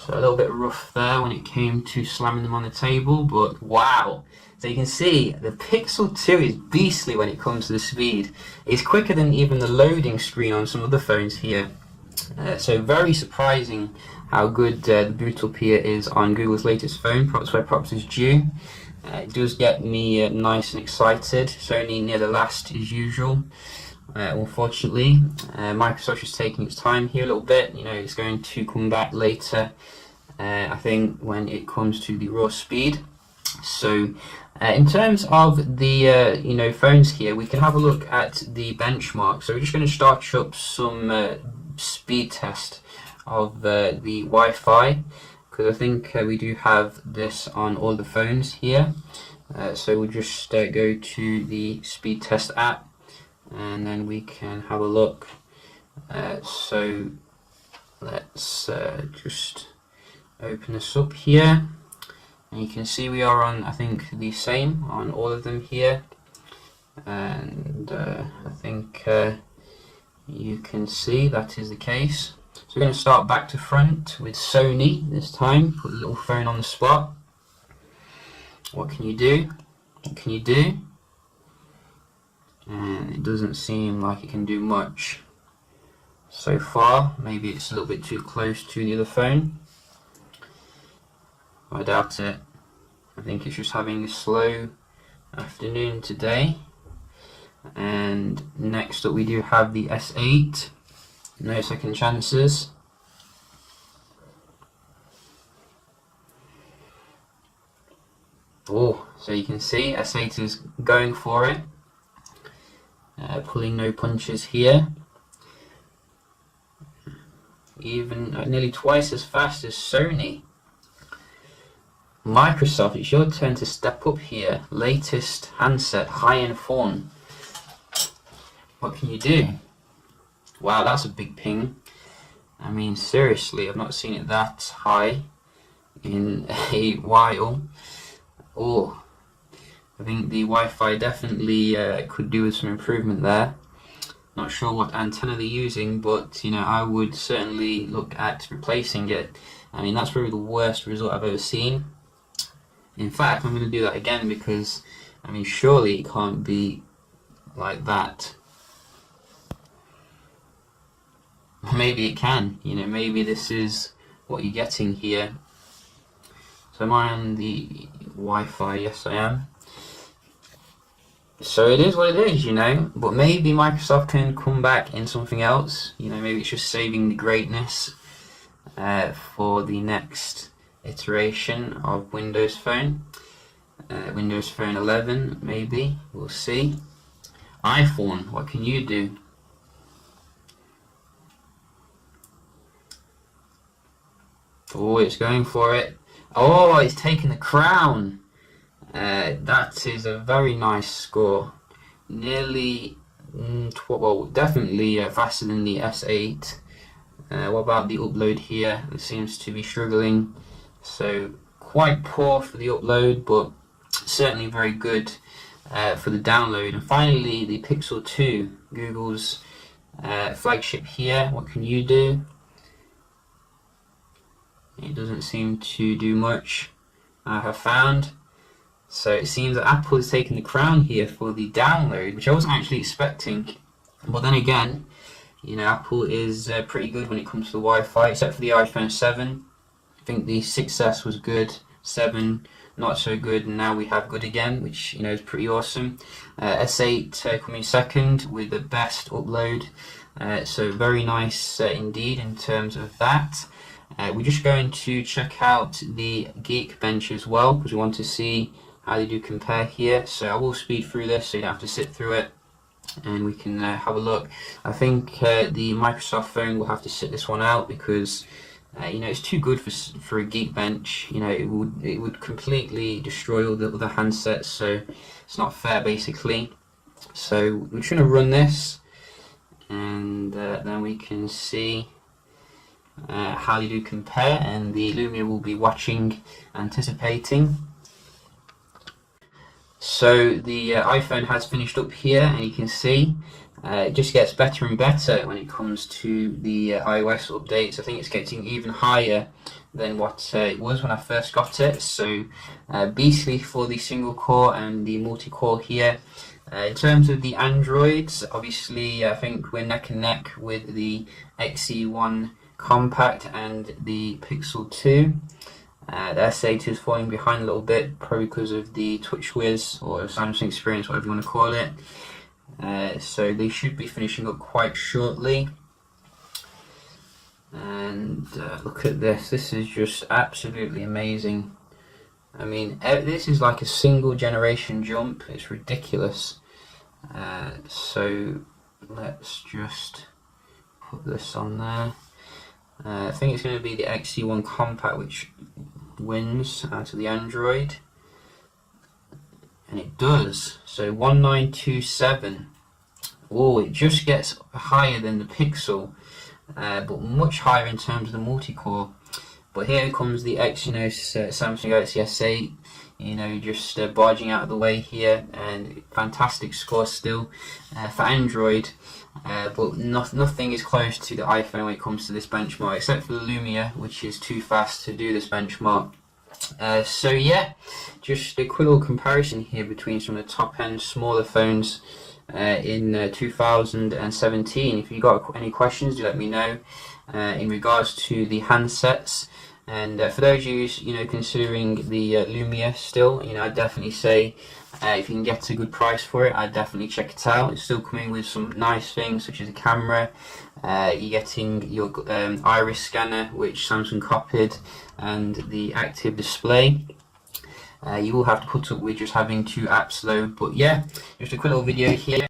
So a little bit rough there when it came to slamming them on the table, but wow. So you can see the Pixel 2 is beastly when it comes to the speed. It's quicker than even the loading screen on some other phones here. So very surprising how good the boot up here is on Google's latest phone. Props where props is due. It does get me nice and excited. Sony near the last as usual. Unfortunately, Microsoft is taking its time here a little bit. You know, it's going to come back later, I think, when it comes to the raw speed. So, in terms of the phones here, we can have a look at the benchmark. So we're just going to start up some speed test of the Wi-Fi, because I think we do have this on all the phones here. So we'll just go to the speed test app, and then we can have a look. So let's just open this up here, and you can see we are on, I think, the same on all of them here, and I think you can see that is the case. So we're going to start back to front with Sony this time. Put the little phone on the spot. What can you do? What can you do? And it doesn't seem like it can do much so far. Maybe it's a little bit too close to the other phone. I doubt it. I think it's just having a slow afternoon today. And next up we do have the S8. No second chances. Oh, so you can see S8 is going for it. Pulling no punches here. Even nearly twice as fast as Sony. Microsoft, it's your turn to step up here. Latest handset, high-end phone. What can you do? Wow, that's a big ping. I mean, seriously, I've not seen it that high in a while. Oh, I think the Wi-Fi definitely could do with some improvement there. Not sure what antenna they're using, but you know, I would certainly look at replacing it. I mean, that's probably the worst result I've ever seen. In fact, I'm going to do that again because, I mean, surely it can't be like that. Maybe it can, you know, maybe this is what you're getting here. So am I on the Wi-Fi? Yes, I am. So it is what it is, you know, but maybe Microsoft can come back in something else. You know, maybe it's just saving the greatness for the next iteration of Windows Phone. Windows Phone 11, maybe, we'll see. iPhone, what can you do? Oh, it's going for it. Oh, it's taken the crown. That is a very nice score. Nearly, well, definitely faster than the S8. What about the upload here? It seems to be struggling. So quite poor for the upload, but certainly very good for the download. And finally, the Pixel 2, Google's flagship here. What can you do? It doesn't seem to do much, I have found. So it seems that Apple is taking the crown here for the download, which I wasn't actually expecting. But then again, you know, Apple is pretty good when it comes to the Wi-Fi, except for the iPhone 7. I think the 6S was good, 7 not so good, and now we have good again, which, you know, is pretty awesome. S8 coming second with the best upload, so very nice indeed in terms of that. We're just going to check out the Geekbench as well, because we want to see how they do compare here. So I will speed through this so you don't have to sit through it, and we can have a look. I think the Microsoft phone will have to sit this one out because you know, it's too good for a Geekbench. You know, it would completely destroy all the other handsets, so it's not fair basically. So we're just going to run this, and then we can see how they do compare, and the Lumia will be watching, anticipating. So the iPhone has finished up here, and you can see It just gets better and better when it comes to the iOS updates. I think it's getting even higher than what it was when I first got it. So beastly for the single core and the multi-core here. In terms of the Androids, obviously I think we're neck and neck with the XZ1 Compact and the Pixel 2. The S8 is falling behind a little bit, probably because of the TouchWiz or Samsung Experience, whatever you want to call it. So they should be finishing up quite shortly. And look at this. This is just absolutely amazing. I mean, this is like a single generation jump. It's ridiculous. So let's just put this on there. I think it's going to be the XZ1 Compact which wins out of the Android. And it does. So 1927. Oh, it just gets higher than the Pixel, but much higher in terms of the multi-core. But here comes the Samsung Galaxy S8, just barging out of the way here, and fantastic score still for Android. But nothing is close to the iPhone when it comes to this benchmark, except for the Lumia, which is too fast to do this benchmark. So yeah, just a quick little comparison here between some of the top-end smaller phones in 2017. If you got any questions, do let me know in regards to the handsets. And for those of you considering the Lumia still, I'd definitely say if you can get a good price for it, I'd definitely check it out. It's still coming with some nice things such as a camera. You're getting your iris scanner, which Samsung copied, and the active display. You will have to put up with just having 2 apps though. But yeah, just a quick little video here.